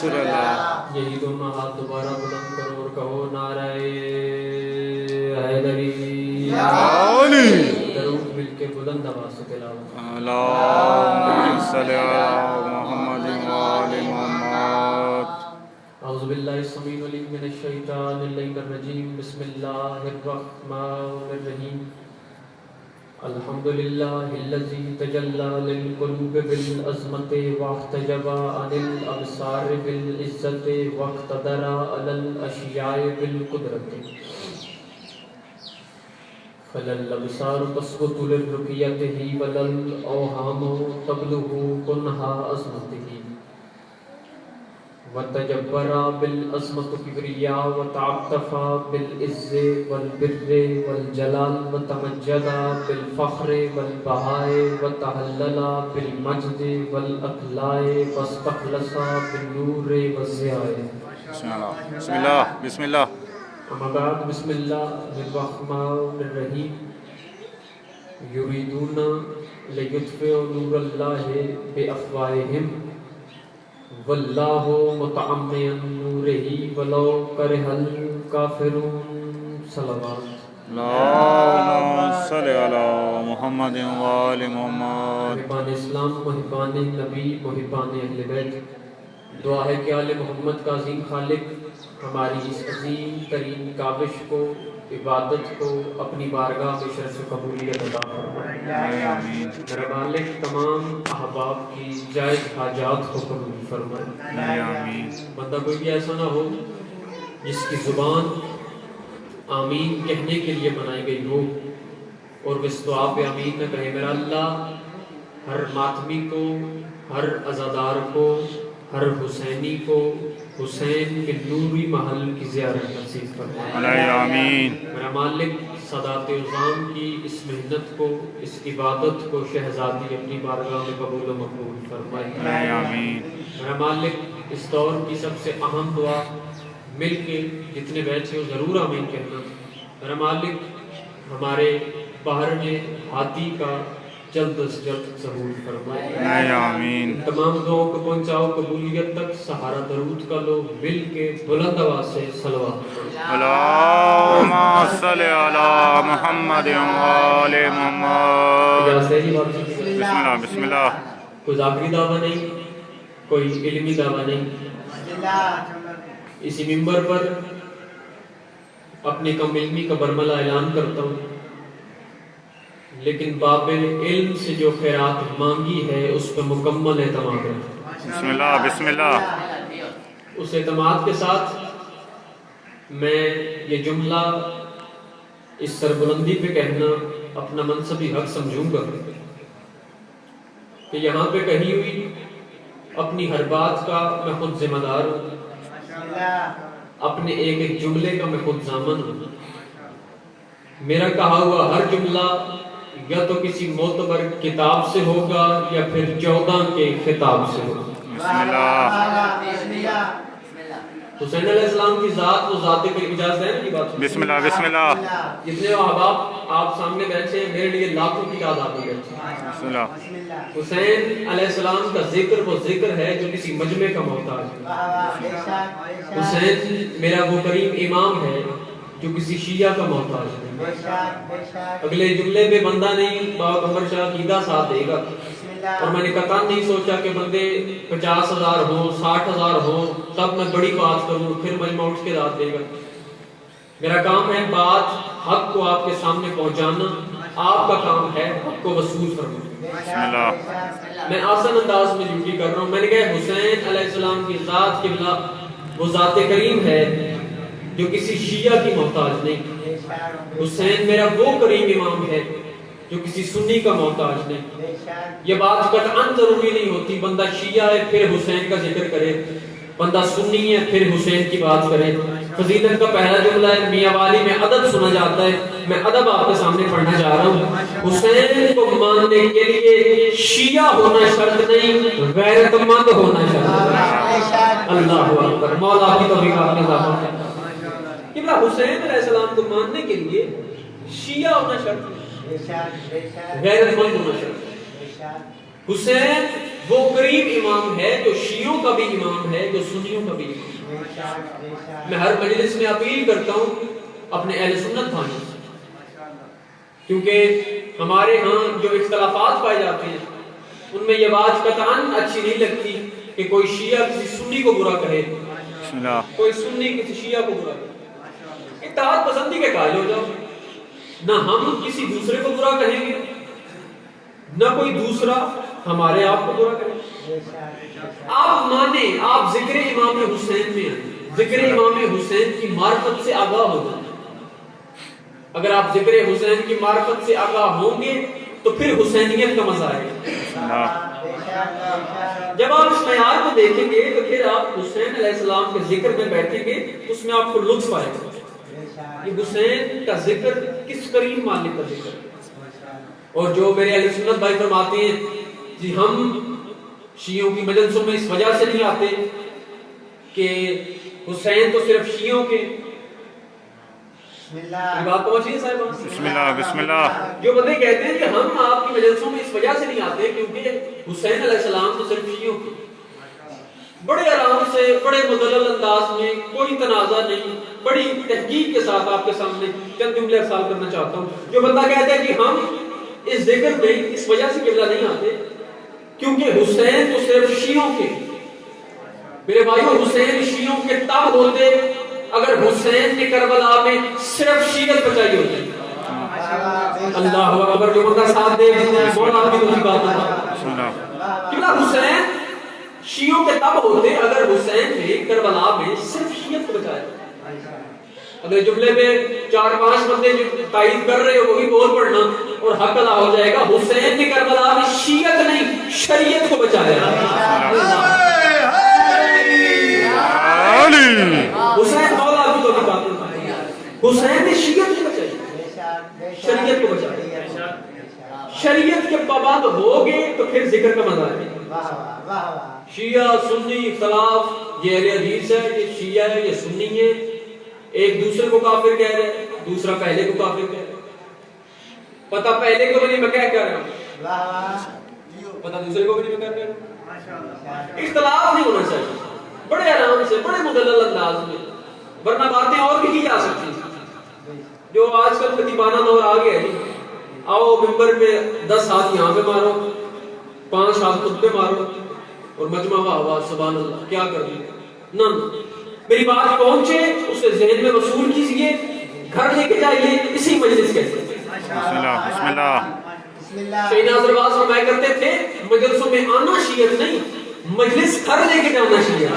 رسول اللہ. یہی دونوں ہاتھ دوبارہ بلند کرو اور کہو نعرہ حیدری. درود مل کے بلند آواز سے تلاوت. اللہم صلی علی محمد وآل محمد. اعوذ باللہ السمیع العلیم من الشیطان اللعین الرجیم. بسم اللہ الرحمن الرحیم. الحمد للہ الذی تجلی للقلوب بالعظمت واحتجب عن الابصار بالعزت واقتدر علی الاشیاء بالقدرت. فلا الابصار تثبت لرؤیتہ ولا الاوہام تبلغ کنہا عظمتہ. وتجبر بالعظمت کبریا وتعطف بالعز والبر والجلال وتمجد بالفخر والبہاء وتہلل بالمجد والاقلاع واستخلص بالنور والضیاء. بسم اللہ بسم اللہ بسم اللہ. اما بعد بسم اللہ الرحمن الرحیم. یریدون لیطفئوا نور اللہ بافواہہم واللہ متعمع نورہ ولو کرہ الکافرون. صلوات. اللہم صلی علی محمد وآل محمد. محبان اسلام، محبان نبی، محبان اہل بیت، دعا ہے کہ آل محمد کا عظیم خالق ہماری اس عظیم ترین کاوش کو، عبادت کو اپنی بارگاہ میں شرف قبولیت عطا فرمائے. آمین. میرا مالک تمام احباب کی جائز حاجات کو قبول فرمائے. آمین. بندہ کوئی بھی ایسا نہ ہو جس کی زبان آمین کہنے کے لیے بنائی گئی ہو اور وہ اس دعا پہ آمین نہ کہے. میرا اللہ ہر ماتمی کو، ہر عزادار کو، ہر حسینی کو حسین کے نوری محل کی زیارت نصیب فرمائے. آمین. میرا مالک سادات عظام کی اس محنت کو، اس عبادت کو شہزادی اپنی بارگاہ میں قبول و مقبول فرمائے. آمین. میرا مالک اس دور کی سب سے اہم دعا مل کے جتنے بیٹھے ہو ضرور آمین کہنا. میرا مالک ہمارے باہر میں ہاتھی کا جلد از جلد ظہور فرمائے. آمین. تمام دعاؤں کو پہنچاؤ قبولیت تک. سہارا درود کا لو مل کے بلند آواز سے صلوات. اللہم صلی علی محمد وآل محمد. بسم اللہ بسم اللہ. کوئی ذاکری دعویٰ نہیں، کوئی علمی دعویٰ نہیں. اسی منبر پر اپنے کم علمی کا برملا اعلان کرتا ہوں، لیکن باب علم سے جو خیرات مانگی ہے اس پہ مکمل اعتماد ہے. بسم اللہ بسم اللہ. اس اعتماد کے ساتھ میں یہ جملہ اس سربلندی پہ کہنا اپنا منصبی حق سمجھوں گا کہ یہاں پہ کہی ہوئی اپنی ہر بات کا میں خود ذمہ دار ہوں، اپنے ایک ایک جملے کا میں خود ضامن ہوں. میرا کہا ہوا ہر جملہ یا تو کسی معتبر کتاب سے ہوگا یا پھر 14 کے خطاب سے ہوگا. بسم اللہ. حسین علیہ السلام کی ذات وہ ذات پر اجازت ہے نا. بات بسم اللہ بسم اللہ. جتنے احباب آپ سامنے بیٹھے ہیں میرے لیے لاکھوں کی تعداد میں بیٹھے ہیں. بسم اللہ. حسین علیہ السلام کا ذکر وہ ذکر ہے جو کسی مجمع کا محتاج ہے. حسین میرا وہ کریم امام ہے جو کسی شیعہ کا محتاج ہے. اگلے جملے پہ بندہ نہیں بابا قمر شاہ عقیدہ ساتھ دے گا، اور میں نے قطعاً نہیں سوچا کہ بندے 50,000 ہوں 60,000 ہوں تب میں بڑی بات کروں پھر مجمع اٹھ کے داد دے گا. میرا کام ہے بات حق کو آپ کے سامنے پہنچانا، آپ کا کام ہے حق کو وصول کرنا. بسم اللہ. میں آسان انداز میں ڈیوٹی کر رہا ہوں. میں نے کہا حسین علیہ السلام کی ذات قبلہ وہ ذات کریم ہے جو کسی شیعہ کی محتاج نہیں. حسین میرا وہ کریم امام ہے جو کسی سنی کا محتاج نہیں. یہ بات قطعاً ضروری نہیں ہوتی بندہ شیعہ ہے پھر حسین کا ذکر کرے، بندہ سنی ہے پھر حسین کی بات کرے. فضیلت کا پہلا جملہ ہے میاں والی میں ادب سنا جاتا ہے، میں ادب آپ کے سامنے پڑھنا چاہ رہا ہوں. حسین کو ماننے کے لیے شیعہ ہونا شرط نہیں، غیرت مند ہونا شرط ہے. اللہ اکبر. مولا کی توفیق آپ نے اضافہ کیا. حسین علیہ السلام کو ماننے کے لیے شیعہ ہونا شرط ہے، غیرت مند ہونا شرط ہے. حسین وہ کریم امام ہے جو شیعوں کا بھی امام ہے، جو سنیوں کا بھی امام ہے۔ میں ہر مجلس میں اپیل کرتا ہوں اپنے اہل سنت بھائیوں سے، کیونکہ ہمارے ہاں جو اختلافات پائے جاتے ہیں ان میں یہ بات قطعاً اچھی نہیں لگتی کہ کوئی شیعہ کسی سنی کو برا کہے، بسم اللہ کوئی سنی کسی شیعہ کو برا کہے۔ اتحاد پسندی کے قائل ہو جاؤ، نہ ہم کسی دوسرے کو برا کہیں گے، نہ کوئی دوسرا ہمارے آپ کو برا کرے۔ آپ مانیں، آپ ذکر امام حسین میں آئیں، ذکر امام حسین کی معرفت سے آگاہ ہو جائیں۔ اگر آپ ذکر حسین کی معرفت سے آگاہ ہوں گے تو پھر حسینیت کا مزہ آئے گا۔ بسم اللہ جب آپ اس معیار کو دیکھیں گے تو پھر آپ حسین علیہ السلام کے ذکر میں بیٹھیں گے، اس میں آپ کو لطف آئے گا۔ یہ حسین کا ذکر کس کریم مالک کا ذکر ہے۔ اور جو میرے اہل سنت بھائی فرماتے ہیں جی ہم شیعوں کی مجلسوں میں اس وجہ سے نہیں آتے کہ حسین تو صرف شیعوں کے، بات پہنچ رہی ہے صاحب؟ بسم اللہ بسم اللہ جو بندے کہتے ہیں کہ ہم آپ کی مجلسوں میں اس وجہ سے نہیں آتے کیونکہ حسین علیہ السلام تو صرف شیعوں کے، بڑے آرام سے، بڑے مدلل انداز میں، کوئی تنازع نہیں، بڑی تحقیق کے ساتھ آپ کے سامنے چند جملے ارسال کرنا چاہتا ہوں۔ جو بندہ کہتا ہے کہ ہم اس ذکر میں اس وجہ سے قبلہ نہیں آتے کیونکہ حسین تو صرف شیعوں کے، میرے بھائیوں حسین شیعوں کے تب ہوتے اگر حسین نے کربلا میں صرف شیعت بچائی ہوتی۔ اللہ اکبر، جو بندہ ساتھ دے مولا آپ کی توفیقات عطا۔ بسم اللہ کیونکہ حسین شیعوں کے تب ہوتے اگر حسین نے کربلا میں صرف شیعت کو بچایا۔ اگلے جملے میں 4-5 بندے جو تائید کر رہے ہو وہی بول پڑنا اور حق ادا ہو جائے گا۔ حسین نے کربلا میں شیعت نہیں شریعت کو بچایا۔ حسین مولا کی توفیقات عطا۔ حسین نے شیعت کو بچائی، شریعت کو بچایا۔ شریعت کے پابند ہو گے تو پھر ذکر کا مزہ ہے۔ شیعہ سنی اختلاف، یہ اہل حدیث ہے، یہ شیعہ ہے، یہ سنی ہے، ایک دوسرے کو کافر کہہ رہے ہیں، دوسرا پہلے کو کافر کہہ رہے ہیں۔ پتہ پہلے کو بھی نہیں میں کہہ کر رہا ہوں، پتہ دوسرے کو بھی نہیں میں کہہ رہا ہوں۔ اختلاف نہیں ہونا چاہیے، بڑے آرام سے، بڑے مدلل انداز میں، ورنہ باتیں اور بھی کی جا سکتی ہیں۔ جو آج کل خطیبانہ دور آ گیا ہے، آؤ ممبر پہ 10 ہاتھ یہاں پہ مارو، 5 ہاتھ خود پہ مارو اور مجمع واہ واہ سبحان اللہ، کیا کر دیا؟ نہ میری بات پہنچے اسے ذہن میں وصول کیجئے، گھر لے کے جائیے، اسی مجلس کہتے ہیں۔ بسم اللہ بسم اللہ شہید ناظر باز فرمایا کرتے تھے مجلسوں میں آنا شیعت نہیں، مجلس گھر لے کے جانا شیعت۔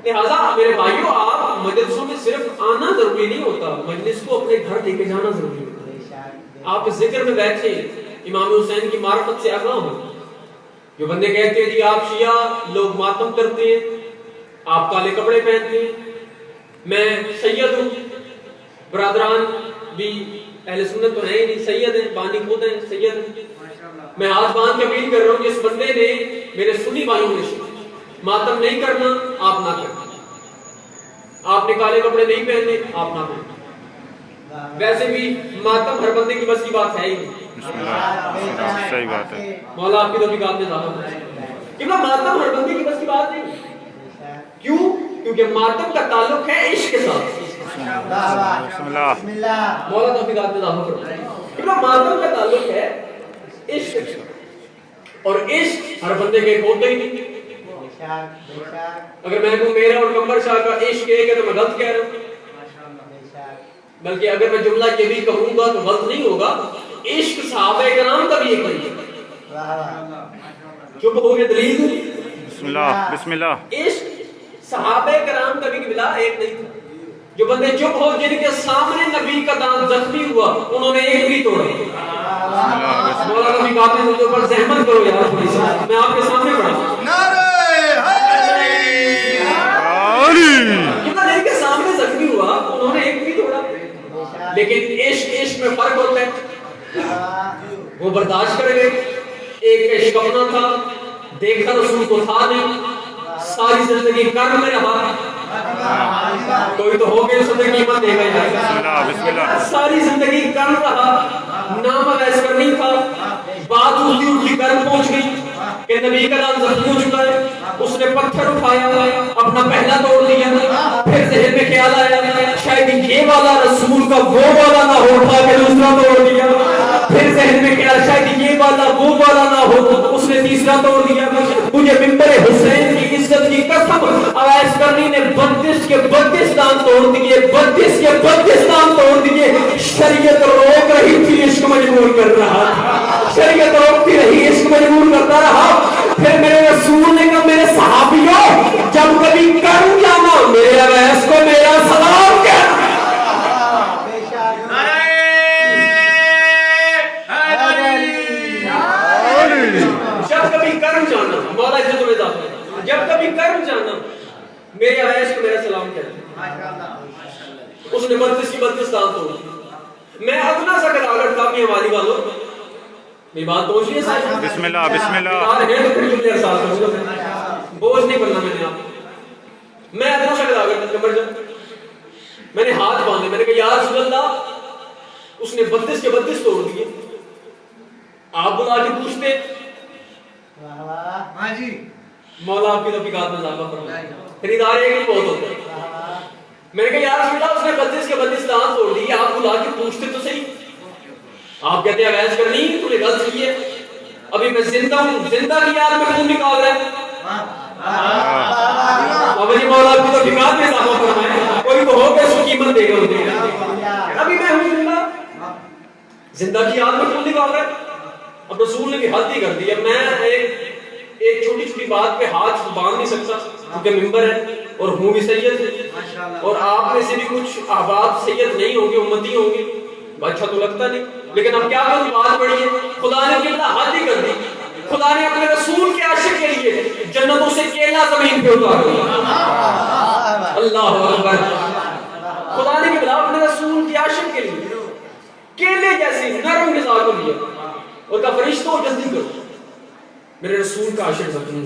لہذا میرے بھائیوں آپ مجلسوں میں صرف آنا ضروری نہیں ہوتا، مجلس کو اپنے گھر لے کے جانا ضروری ہوتا ہے۔ آپ اس ذکر میں بیٹھے امام حسین کی معرفت سے آگاہ ہوں۔ جو بندے کہتے ہیں جی آپ شیعہ لوگ ماتم کرتے ہیں، آپ کالے کپڑے پہنتے ہیں، میں سید ہوں، برادران بھی اہل سنت تو ہیں ہی نہیں، سید ہیں، بانی خود ہیں، سید ہیں۔ میں ہاتھ باندھ کے اپیل کر رہا ہوں جس بندے نے میرے سنی بھائیوں میں ماتم نہیں کرنا آپ نہ کرنا، آپ نے کالے کپڑے نہیں پہننے آپ نہ پہننے، ویسے بھی ماتم ہر بندے کی بس کی بات ہے ہی نہیں۔ بسم اللہ صحیح بات ہے۔ مولا آپ کی توفیقات میں اضافہ کرے۔ کیونکہ ماتم ہر بندے کی بس کی بات نہیں، کیوں؟ کیونکہ ماتم کا تعلق ہے عشق کے ساتھ۔ بسم اللہ مولا توفیقات میں اضافہ کرے۔ کیونکہ ماتم کا تعلق ہے عشق کے ساتھ، اور عشق ہر بندے کے ہوتے ہی نہیں۔ اگر میں کہوں میرا اور قمر شاہ کا عشق ایک ہے تو میں غلط کہہ رہا ہوں، بلکہ اگر میں جملہ یہ بھی کہوں گا تو غلط نہیں ہوگا، عشق صحابہ کرام کا بھی ایک نہیں ہے۔ چپ ہو گئے دلیل دوں؟ بسم اللہ بسم اللہ عشق صحابہ کرام کا بھی قبلہ ایک نہیں تھا۔ جو بندے چپ ہو جن کے سامنے نبی کا دانت زخمی ہوا انہوں نے ایک بھی توڑا۔ مولا نبی کہتے ہیں مجھے پر زحمت کرو یار تھوڑی سی، میں آپ کے سامنے پڑھا جن کے سامنے زخمی ہوا انہوں نے ایک بھی توڑا۔ لیکن عشق میں فرق ہوتا ہے، وہ برداشت کر گئے۔ ایک عشق اپنا تھا، دیکھا رسول کو تھا نہیں، ساری زندگی کر میں رہا، کوئی تو ہو گئے اس نے قیمت دے گئے، بسم اللہ ساری زندگی کر رہا، نام اویس کا نہیں تھا، بات اڑتی اڑتی گھر پہنچ گئی کہ نبی کا نام زخمی ہو چکا ہے. اس نے پتھر اٹھایا, اپنا پہلا توڑ لیا. پھر ذہن میں خیال آیا شاید یہ والا رسول کا وہ والا نہ ہو, اٹھا کے دوسرا توڑ دیا. پھر ذہن میں خیال شاید یہ والا وہ والا نہ ہو, اس نے تیسرا توڑ دیا. مجھے ممبر حسین کی عزت کی قسم, اویس کرنی نے 32 کے 32 دان توڑ دیے, 32 کے 32 دان توڑ دیے. شریعت روک رہی تھی, عشق مجبور کر رہا تھا. شریعت روکتی رہی, عشق مجبور کرتا رہا. پھر میرے رسول نے کہا میرے صحابیوں جب کبھی کروں جانا میرے اویس کو میرا سلام کہنا. جب کبھی کرم جانا, مولا عزت و اعزاز, جب کبھی کرم جانا میرے اویس کو میرا سلام کہنا. اس نے 32 کی 32 دان توڑ. میں اتنا سا کراغڑ تھا اپنی ہماری والوں, میری بات پہنچ رہی ہے صاحب؟ بسم اللہ بسم اللہ. بوجھ نہیں بننا میں نے آپ, میں اتنا سا کراغڑ تھا کمر جب میں نے ہاتھ باندھے, میں نے کہا یا رسول اللہ, اس نے 32 کے 32 توڑ دیے. آپ بلا کے پوچھتے مولا آپ کی توفیقات میں اضافہ فرمائے, خریدار ایک ہی بہت ہوتا ہے. میں نے کہا یا رسول اللہ, اس نے 32 کے 32 دان توڑ دیے, آپ بلا کے پوچھتے تو صحیح. آپ کہتے ہیں اویس کرنی تو نے غلط کی ہے, ابھی میں زندہ ہوں, زندہ کی یاد میں خون نکال رہا ہے. بابا جی مولا آپ کی توفیقات میں اضافہ فرمائے, کوئی تو ہو کے اس کی قیمت دے گا. ابھی میں ہوں زندہ, زندہ کی یاد میں خون نکال رہا ہے. اب رسول نے بھی حد ہی کر دی. اب میں ایک چھوٹی چھوٹی بات پہ ہاتھ باندھ نہیں سکتا کیونکہ ممبر ہے اور ہوں بھی سید, اور آپ میں سے بھی کچھ احباب سید نہیں ہوں گے, امتی ہوں گے. اچھا تو لگتا نہیں, لیکن اب کیا کروں, بات بڑی ہے. خدا نے کتنا حد ہی کر دی. خدا نے اپنے رسول کے عاشق کے لیے جنتوں سے کیلا زمین پہ اتار دیا. اللہ اکبر. خدا نے کتنا اپنے رسول کے عاشق کے لیے کیلے جیسی نرم غذا کو دیا اور کہا فرشتوں جلدی کرو, میرے رسول کا عاشق زخمی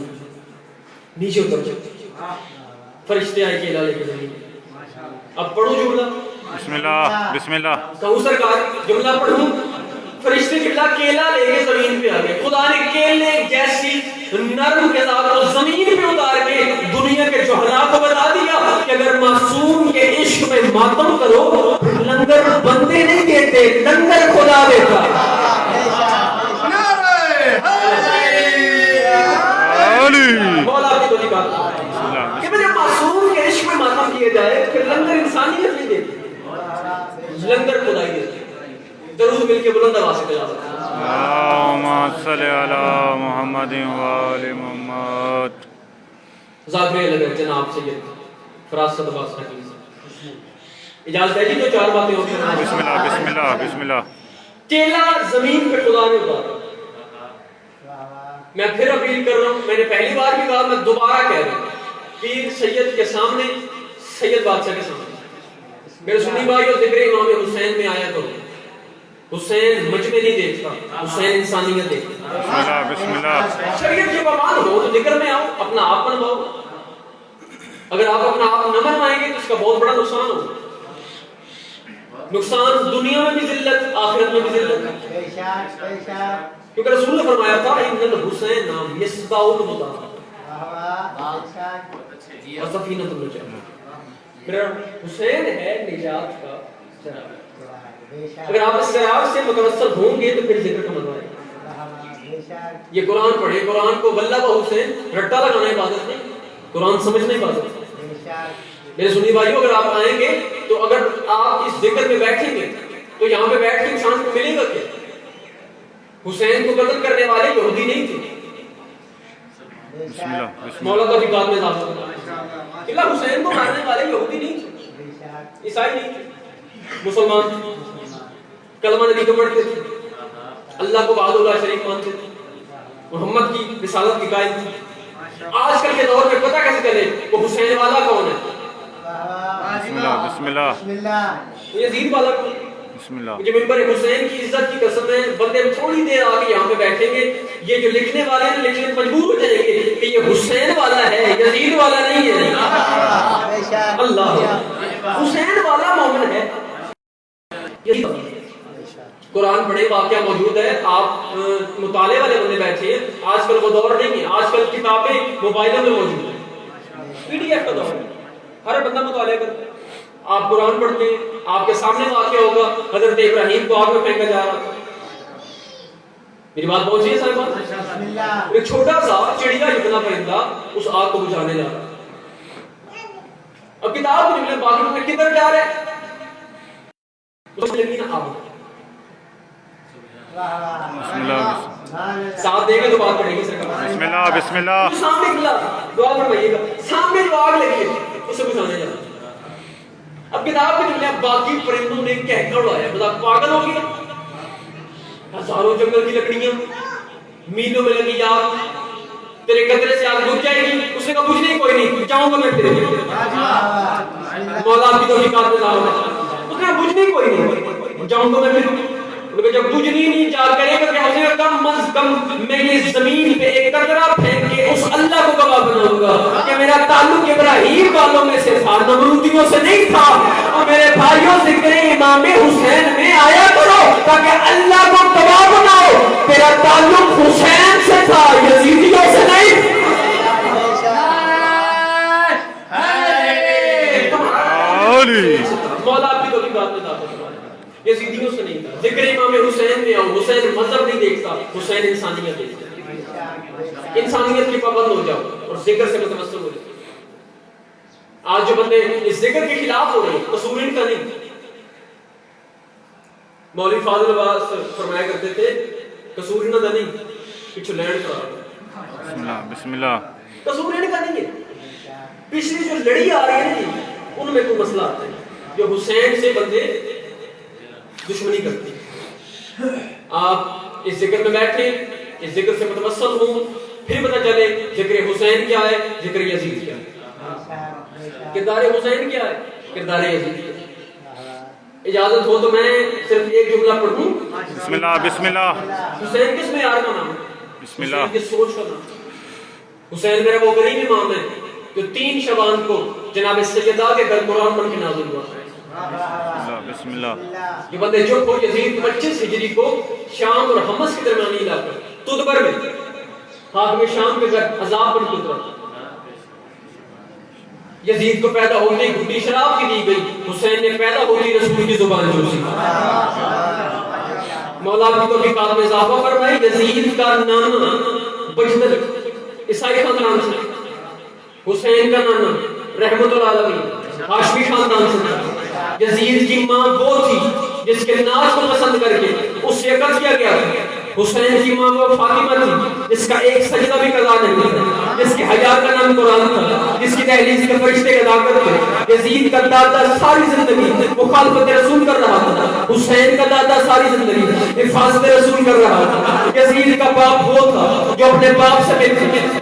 نیچے اتر جاؤ. فرشتے آئے کیلا لے کے زمین. اب پڑھو جملہ بسم اللہ بسم اللہ. کہوں سرکار جملہ پڑھوں, فرشتے کیلا لے کے زمین پہ آ گئے. خدا نے کیلے جیسی نرم غذا کو زمین پہ اتار کے دنیا کے جوہراء کو بتا دیا کہ اگر معصوم کے عشق میں ماتم کرو, لنگر بندے نہیں دیتے, لنگر خدا دیتا. مولا کی تو کہ میرے معصوم کے عشق میں ماتم کیے جائے پھر لنگر انسانیت نہیں دیتے, لنگر خدائی دیتے. درود مل کے بلند آواز سے کہا اللہم صلی علی محمد و آل محمد. ذاکر لگے جناب سید فراست عباس حکیم سے اجازت ہے جی, تو 4 باتیں ہوتی ہیں. بسم اللہ بسم اللہ بسم اللہ. کیلا زمین پہ خدا نے اتارا. میں پھر اپیل کر رہا ہوں, میں نے پہلی بار بھی کہا, میں دوبارہ کہہ رہا ہوں, پیر سید کے سامنے, سید بادشاہ کے سامنے. میرے سنی بھائیو, ذکر امام حسین میں آیا کرو. حسین مجھ میں نہیں دیکھتا, حسین انسانیت دیکھتا. بسم اللہ بسم اللہ. شریعت کے پابند ہو تو ذکر میں آؤ, اپنا آپ بنواؤ. اگر آپ اپنا آپ نہ بنوائیں گے تو اس کا بہت بڑا نقصان ہوگا. نقصان دنیا میں بھی ذلت, آخرت میں بھی ذلت. کیونکہ رسول نے فرمایا تھا ان الحسین یسبع المطاع وسفینۃ النجاۃ. میرا حسین ہے نجات کا چراغ. اگر آپ اس چراغ سے متوسل ہوں گے تو پھر ذکر کا مزہ آئے گا. یہ قرآن پڑھے, قرآن کو واللہ و حسین رٹا لگانا عبادت نہیں, قرآن سمجھنا عبادت. میرے سنی بھائیو, اگر آپ آئیں گے تو اگر آپ اس ذکر میں بیٹھیں گے تو یہاں پہ بیٹھ کے انسان کو ملے گا کیا؟ حسین کو قتل کرنے والے یہودی نہیں تھے. مولا کا بھی بات میں اضافہ کرنا, کہ حسین کو مارنے والے یہودی نہیں تھے, عیسائی نہیں تھے, مسلمان کلمہ نبی کو پڑھتے تھے, اللہ کو وحدہ لا شریک مانتے تھے, محمد کی رسالت کی قائل تھے. آج کل کے دور میں پتہ کیسے چلے وہ حسین والا کون ہے؟ بسم اللہ بسم اللہ. یزید والا کون ہے؟ بسم اللہ. مجھے ممبر حسین کی عزت کی قسم ہے, بندے تھوڑی دیر آگے یہاں پہ بیٹھیں گے, یہ جو لکھنے والے ہیں لکھنے مجبور ہو جائیں گے کہ یہ حسین والا ہے, یزید والا نہیں ہے. اللہ, حسین والا مومن ہے. قرآن پڑھے، واقعہ موجود ہے، آپ مطالعے والے بندے بیٹھے ہیں، آج کل وہ دور نہیں ہے، آج کل کتابیں موبائلوں میں موجود ہیں، پی ڈی ایف کا دور ہے، ہر بندہ مطالعہ کرتا ہے، آپ قرآن پڑھتے ہیں، آپ کے سامنے واقعہ ہوگا حضرت ابراہیم کو آگ میں پھینکا جا رہا تھا، میری بات پہنچی ہے صاحب؟ ایک چھوٹا سا چڑیا جتنا پرندہ اس آگ کو بجھانے جا رہا ہے، اب کتاب کو نکلے باقی میں کدھر جا رہے ہیں، اس میں لگی نا آگ، بسم اللہ ساتھ دے گا تو بات پڑے گی سرکار، بسم اللہ بسم اللہ جو سامنے کھلا دعا فرمائیے گا، سامنے جو آگ لگی ہے اسے بجھانے جا رہا ہے، اب کتاب کے نکلے باقی پرندوں نے کہکڑ اڑایا، مطلب پاگل ہو گیا، ہزاروں جنگل کی لکڑیاں، میلوں میں لگی آگ، تیرے قطرے سے آگ بجھ جائے گی، اس نے کہا بجھنے کوئی نہیں، جاؤں گا میں تیرے مولا کی توفیقات میں لاؤں گا، اس نے کہا بجھنے کوئی نہیں، جاؤں گا میں پھر، جب بجھنی نہیں جا کرے گا کہ اسے کم از کم میں یہ زمین پہ ایک قطرہ پھینک کے اس اللہ کو گواہ بناؤں گا کہ میرا تعلق ابراہیم والوں میں سے تھا، نمرودیوں سے نہیں تھا، اور میرے بھائیوں ذکر امام حسین میں آیا کرو تاکہ اللہ کو گواہ بناؤ، تیرا تعلق حسین سے تھا، یزیدیوں سے نہیں۔ مولا آپ کی توفیق بات میں داخل ہوا، یزیدیوں سے نہیں تھا، ذکر امام حسین میں آؤ، حسین مذہب نہیں دیکھتا، حسین انسانیت دیکھتا، انسانیت کی پابند ہو جاؤ اور ذکر سے متوسل ہو جاؤ۔ آج جو بندے اس ذکر کے خلاف ہو رہے ہیں قصور ان کا نہیں، مولوی فاضل عباس فرمایا کرتے تھے قصور ان کا نہیں، پچھو لینڈ کا، بسم اللہ قصور ان کا نہیں ہے، پچھلی جو لڑی آ رہی ہے ان میں کوئی مسئلہ آتا ہے، جو حسین سے بندے دشمنی کرتے ہیں، آپ اس ذکر میں بیٹھے، اس ذکر سے متوسل ہوں، پھر پتہ چلے ذکر حسین کیا ہے، ذکر یزید کیا ہے، کردار حسین کیا ہے، کردار یزید کیا ہے۔ اجازت ہو تو میں صرف ایک جملہ پڑھوں، بسم اللہ بسم اللہ حسین کس معیار کا نام ہے، بسم اللہ حسین کی سوچ کا نام ہے، حسین میرا وہ کریم امام ہے جو 3 شعبان کو جناب سیدہ کے گھر قرآن پڑھ کے نازل ہوا ہے، بسم اللہ یہ بندے چپ ہو، یزید 25 ہجری کو شام اور حمص کے درمیانی علاقہ تدبر میں حاکم شام کے گھر عذاب بن اترا، یزید کو پیدا ہوتے ہی گھٹی شراب کی دی گئی، حسین نے پیدا ہوتی رسول کی زبان چوسی، مولا کی توفیقات میں اضافہ فرمائے، یزید کا نانا بجدل عیسائی خاندان سے، حسین کا نانا رحمت العالمین ہاشمی خاندان سے، یزید کی ماں وہ تھی جس کے ناز کو پسند کر کے اس سے قتل کیا گیا، حسین کی ماں وہ فاطمہ تھی جس کا ایک سجدہ بھی قضا نہیں تھا، جس کی حیا کا نام قرآن تھا، جس کی دہلیز کے فرشتے ادا کرتے تھے، یزید کا دادا ساری زندگی مخالفت رسول کر رہا تھا، حسین کا دادا ساری زندگی حفاظت رسول کر رہا تھا، یزید کا باپ وہ تھا جو اپنے باپ سے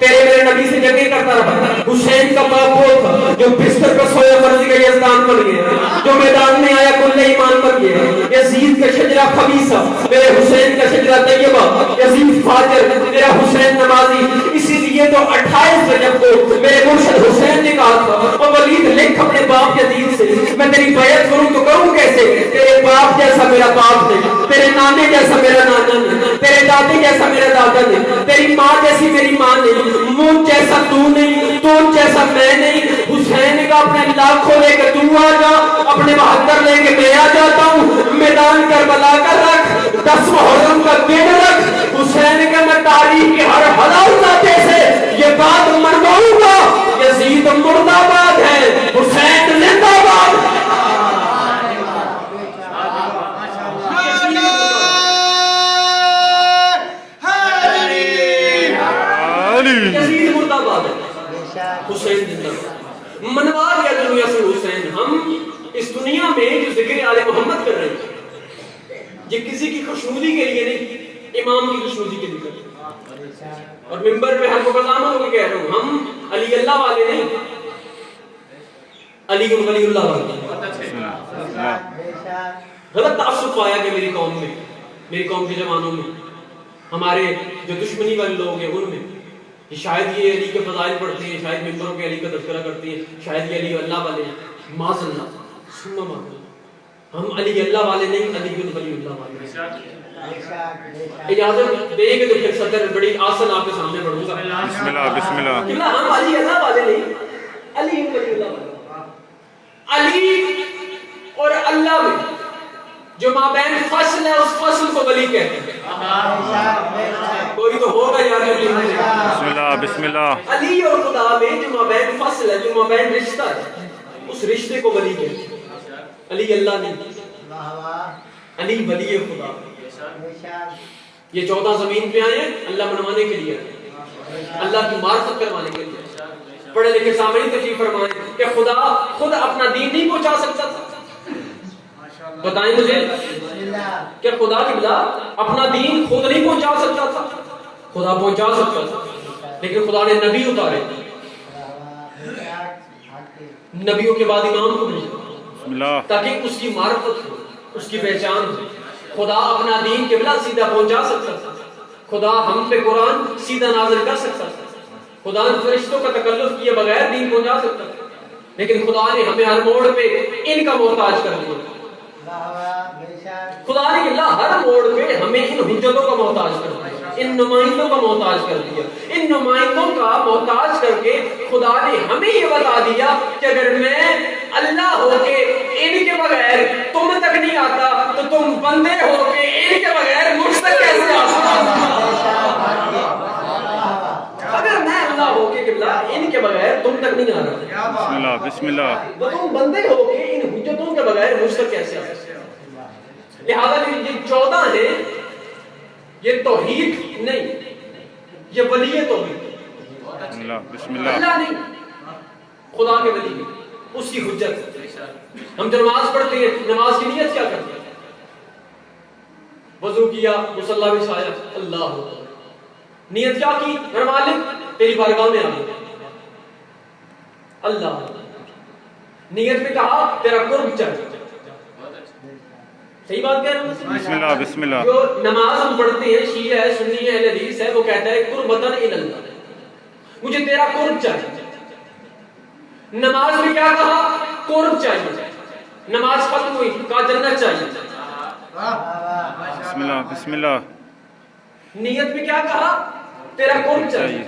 تیرے میرے نبی سے جنگیں کرتا رہا، حسین کا باپ وہ تھا جو بستر پر سویا مرضی کا یزدان بن گیا، جو میدان میں آیا کل ایمان بن گیا، یزید کا شجرہ خبیثہ میرے حسین کا شجرہ طیبہ، یزید فاجر میرا حسین نمازی، اسی لیے تو 28 رجب کو میرے مرشد حسین نے کہا تھا او ولید لکھ اپنے باپ یزید سے میں تیری بیعت کروں تو کروں کیسے، تیرے باپ جیسا میرا باپ نہیں، تیرے نانے جیسا میرا نانا نہیں، تیرے دادے جیسا میرا دادا نہیں، تیری ماں جیسی میری ماں نہیں، مجھ جیسا تو نہیں، تو جیسا میں نہیں، حسین کا اپنے لاکھوں لے کے تو آ جا، اپنے 72 لے کے میں آ جاتا ہوں، میدان کربلا کا رکھ، 10 محرم کا دن رکھ، حسین کا میں تاریخ کے ہر حلال ذاتے سے یہ بات منواؤں گا، یزید مردہ باد ہے، حسین زندہ باد۔ یزید مردہ باد ہے، حسین زندہ باد، منوا دیا دنیا سے حسین۔ ہم اس دنیا میں جو ذکر آل محمد کر رہے ہیں یہ کسی کی خوشنودی کے لیے نہیں، امام کی خوشنودی کے لیے کر رہے ہیں، اور ممبر پہ ہر مقدامہ ہو کے کہہ رہا ہوں ہم علی اللہ والے نہیں، علی ولی اللہ والے۔ غلط تعصب پایا کہ میری قوم کے جوانوں میں، ہمارے جو دشمنی والے لوگ ہیں ان میں، کہ شاید یہ علی کے فضائل پڑھتے ہیں، شاید ممبروں کے علی کا تذکرہ کرتے ہیں، شاید یہ علی اللہ والے ہیں، معاذ اللہ ثم معاذ اللہ۔ ہم علی اللہ والے نہیں، علی بن ولی اللہ والے ہیں۔ اجازت دیں گے تو پھر صدر بڑی آسن آپ کے سامنے پڑھوں گا۔ بسم اللہ بسم اللہ کہ ہم علی اللہ والے نہیں، علی بن ولی اللہ والے۔ علی اور اللہ میں جو مابین فصل ہے اس فصل کو ولی کہتے ہیں۔ کوئی تو ہوگا یار جو بسم اللہ بسم اللہ علی اور خدا میں جو مابین فصل ہے، جو مابین رشتہ ہے، اس رشتے کو ولی کہتے ہیں۔ علی اللہ نہیں، علی ولی خدا۔ یہ 14 زمین پہ آئے ہیں اللہ منوانے کے لیے، اللہ کی معرفت کروانے کے لیے۔ پڑھے لکھے سامعین تشریف فرمائیں کہ خدا خود اپنا دین نہیں پہنچا سکتا تھا؟ بتائیں مجھے کہ خدا کی بلا اپنا دین خود نہیں پہنچا سکتا تھا؟ خدا پہنچا سکتا تھا، لیکن خدا نے نبی اتارے، نبیوں کے بعد امام کو بھیجا تاکہ اس کی معرفت ہو، اس کی پہچان ہو۔ خدا اپنا دین قبلہ سیدھا پہنچا سکتا تھا، خدا ہم پہ قرآن سیدھا نازل کر سکتا تھا، خدا نے فرشتوں کا تکلف کیے بغیر دین پہنچا سکتا تھا، لیکن خدا نے ہمیں ہر موڑ پہ ان کا محتاج کر دیا۔ خدا نے اللہ ہر موڑ پہ ہمیں ان حجتوں کا محتاج کر دیا، ان نمائندوں کا محتاج کر دیا۔ ان نمائندوں کا محتاج کر کے خدا نے ہمیں یہ بتا دیا کہ اگر میں اللہ ہو کے ان کے بغیر تم تک نہیں آتا تو تم بندے ہو کے ان کے بغیر مجھ تک کیسے آ سکتے؟ اگر میں اللہ ہو کے قبلہ ان کے بغیر تم تک نہیں آ رہا، بسم اللہ بسم اللہ، تو تم بندے ہو کے ان حجتوں کے بغیر مجھ تک کیسے آ سکتے؟ لہذا یہ 14 ہیں، یہ توحید نہیں، یہ ولی توحید۔ بسم اللہ بسم اللہ، اللہ نہیں، خدا کے ولی، اس کی حجت۔ ہم جو نماز پڑھتے ہیں، نماز کی نیت کیا کرتے ہیں؟ وضو کیا، مصلی بچھایا، اللہ ہو، نیت کیا کی؟ میرے مالک تیری بارگاہ میں آ گیا، اللہ۔ نیت میں کہا تیرا قرب چاہیے، صحیح بات کہہ رہے ہیں؟ بسم اللہ بسم اللہ، جو نماز ہم پڑھتے ہیں، شیعہ ہے، سنی ہے، اہل حدیث ہے، وہ کہتا ہے قربتاً الی اللہ، مجھے تیرا قرب چاہیے۔ نماز میں کیا کہا؟ قرب چاہیے۔ نماز ختم ہوئی، کہا جنت چاہیے۔ بسم اللہ بسم اللہ، نیت میں کیا کہا؟ تیرا قرب چاہیے،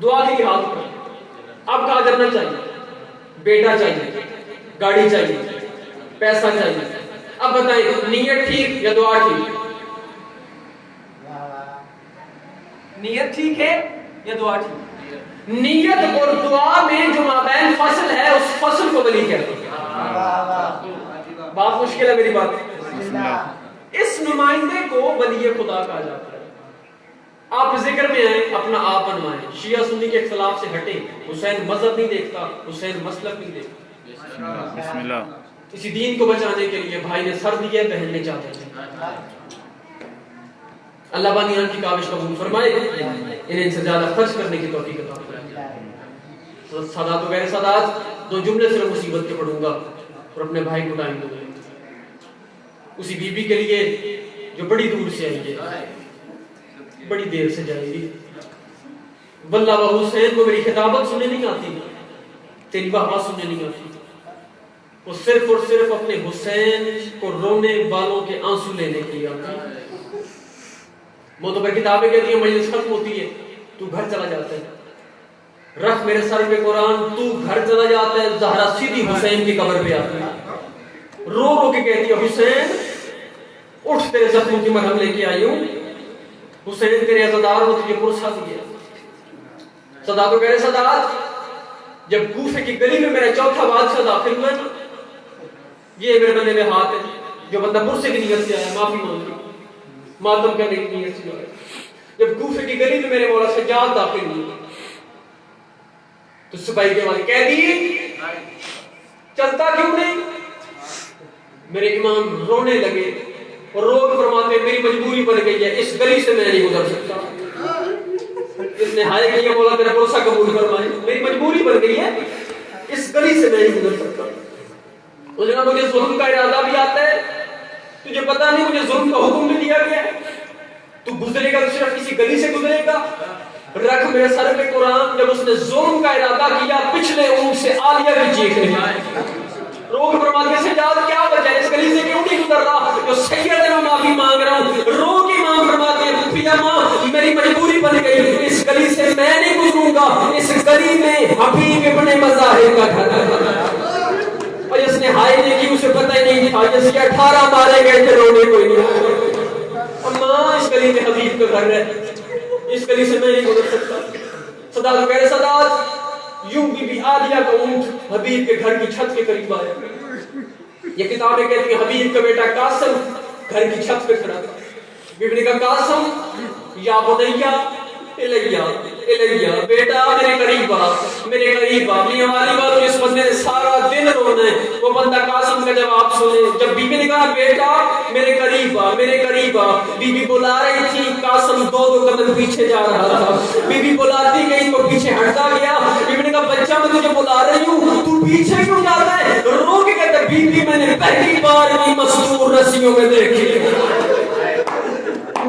دعا کی ہاتھ پر، اب کہا جنت چاہیے، بیٹا چاہیے، گاڑی چاہیے، پیسہ چاہیے۔ اب بتائیں نیت ٹھیک یا دعا ٹھیک؟ نیت ٹھیک ہے یا دعا ٹھیک؟ نیت اور دعا میں جو مابین فصل ہے اس فصل کو ولی کہتے ہیں۔ بات مشکل ہے میری بات، بسم اللہ، اس نمائندے کو ولی خدا کہا جاتا ہے۔ آپ ذکر میں آئیں، اپنا آپ بنوائیں، شیعہ سنی کے اختلاف سے ہٹیں۔ حسین مذہب نہیں دیکھتا، حسین مسلک نہیں دیکھتا۔ بسم اللہ، اسی دین کو بچانے کے لیے بھائی نے سر دیے، پہننے چاہتے تھے۔ اللہ بانیان کی کاوش قبول فرمائے، انہیں ان سے زیادہ خرچ کرنے کی توفیق عطا فرمائے۔ سادات و غیر سادات، 2 جملے صرف مصیبت کے پڑھوں گا اور اپنے بھائی کو ٹائم دوں گا۔ اسی بی بی کے لیے جو بڑی دور سے آئی ہے، بڑی دیر سے جائے گی، واللہ و حسین کو میری خطابت سننے نہیں آتی، تیری واہ سننے نہیں آتی، وہ صرف اور صرف اپنے حسین کو رونے والوں کے آنسو لینے کے لیے آتی ہے۔ معتبر کتابیں کہتی ہیں مجلس ختم ہوتی ہے، تو گھر چلا جاتا ہے، رکھ میرے سر پہ قرآن، تو گھر چلا جاتا ہے، زہرا سیدھی حسین کی قبر پہ آتی ہے، رو رو کے کہتی ہے حسین اٹھ، تیرے زخموں کی مرہم لے کے آئی ہوں، حسین تیرے عزادار کو تجھے پرسا دیا۔ سادات و غیر سادات، جب کوفے کی گلی میں میرا چوتھا بادشاہ داخل ہوا نا، یہ میرے بندے میں ہاتھ ہے، جو بندہ پرسے کی نیت سے آیا، معافی مانگی، ماتم کرنے کی نیت سے آیا۔ جب کوفے کی گلی میں میرے مولا سجاد داخل ہوئے تو سپاہی کے والے کہہ دیے چلتا کیوں نہیں؟ میرے امام رونے لگے اور رو کے فرماتے میری مجبوری بن گئی ہے، اس گلی سے میں نہیں گزر سکتا۔ اس نے ہائے کہ مولا تیرا بھروسہ قبول فرمائے، میری مجبوری بن گئی ہے، اس گلی سے میں نہیں گزر سکتا۔ اس نے مجھے ظلم کا ارادہ بھی آتا ہے، تجھے پتا نہیں مجھے ظلم کا حکم بھی دیا گیا ہے، تو گزرے گا تو صرف کسی گلی سے گزرے گا، رکھ میرے سر پہ قرآن۔ جب اس نے ظلم کا ارادہ کیا، پچھلے اونٹ سے عالیہ کی چیخ نہیں آئی، رو کے فرماتے ہیں سجاد کیا وجہ ہے اس گلی سے کیوں نہیں گزر رہا؟ جو سید ہے میں معافی مانگ رہا ہوں. رو کے امام فرماتے ہیں پھوپھیا ماں میری مجبوری بن گئی, اس گلی سے میں نہیں گزروں گا, اس گلی میں حبیب ابن مظاہر کا گھر ہے. اور جس نے ہائے نہیں کی اسے پتہ ہی نہیں تھا, جس کے 18 مارے گئے تھے رونے کوئی نہیں. ماں اس گلی میں حبیب کا گھر ہے, اس گلی سے میں نہیں گزر سکتا. سادات کہہ رہے سادات یوں بی بی عالیہ کا اونٹ حبیب کے گھر کی چھت کے قریب آیا. یہ کتابیں کہتی ہیں حبیب کا بیٹا قاسم گھر کی چھت پہ کھڑا تھا. بی بی نے کہا قاسم یا بنیا الیہ الیہ, بیٹا میرے قریب آ, میرے قریب آ. میاں والی والوں اس بندے نے سارا دن رونا ہے. وہ بندہ قاسم کا جواب سنے. جب بی بی نے کہا بیٹا میرے قریب آ, میرے قریب آ, بی بی بلا رہی تھی, قاسم 2 قدم پیچھے جا رہا تھا. بی بی بلاتی گئی تو پیچھے ہٹتا گیا. بی بی نے کہا بچہ میں تجھے بلا رہی ہوں تو پیچھے کیوں جاتا ہے؟ رو کے کہتا بی بی میں نے پہلی بار بھی مستور رسیوں میں دیکھی.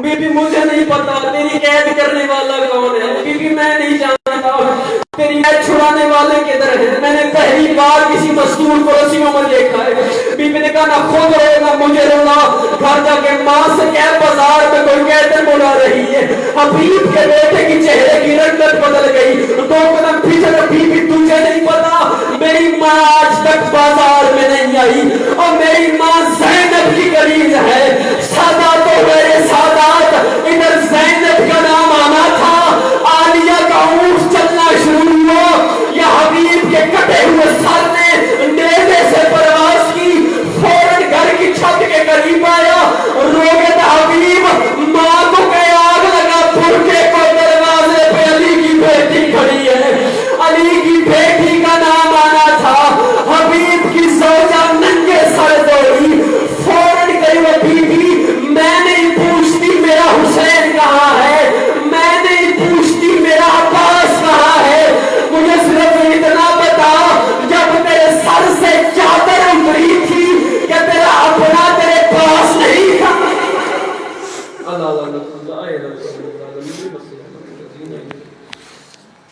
بی بی مجھے نہیں پتا تیری قید کرنے والا کون ہے. بی بی میں نہیں جانتا تیری قید چھڑانے والے کدھر ہے. میں نے پہلی بار کسی مستور کو رسیوں میں دیکھا ہے. بی بی نے کہا نہ خود رو نہ مجھے رونا. گھر جا کے ماں سے کہہ بازار میں کوئی قیدر بلا رہی ہے. حبیب کے بیٹے کی چہرے کی رنگت بدل گئی. 2 قدم پیچھے. بی بی تجھے نہیں پتا میری ماں آج تک بازار میں نہیں آئی اور میری ماں زینب کی قریب ہے. سادات تو میرے سادات ادھر زینب کا نام آنا تھا, عالیہ کا اونٹ چلنا شروع ہوا. یا حبیب کے کٹے ہوئے سر نے نیزے سے پرواز کی, فوراً گھر کی چھت کے قریب آیا. روگے تھا حبیب ماں کو کہ آگ لگا پھرکے کو دروازے پہ علی کی بیٹی کھڑی ہے. علی کی بیٹی کا نام آنا تھا. حبیب کی زوجہ ننگے سر دوڑی, فوراً کہی وہ بی بی میں نہیں پوچھتی میرا حسین کہاں ہے, میں نہیں پوچھتی میرا عباس کہاں ہے, مجھے صرف اتنا بتا جب تیرے سر سے چادر اتری تھی کہ تیرا اپنا تیرے پاس نہیں تھا. اللہ اللہ اللہ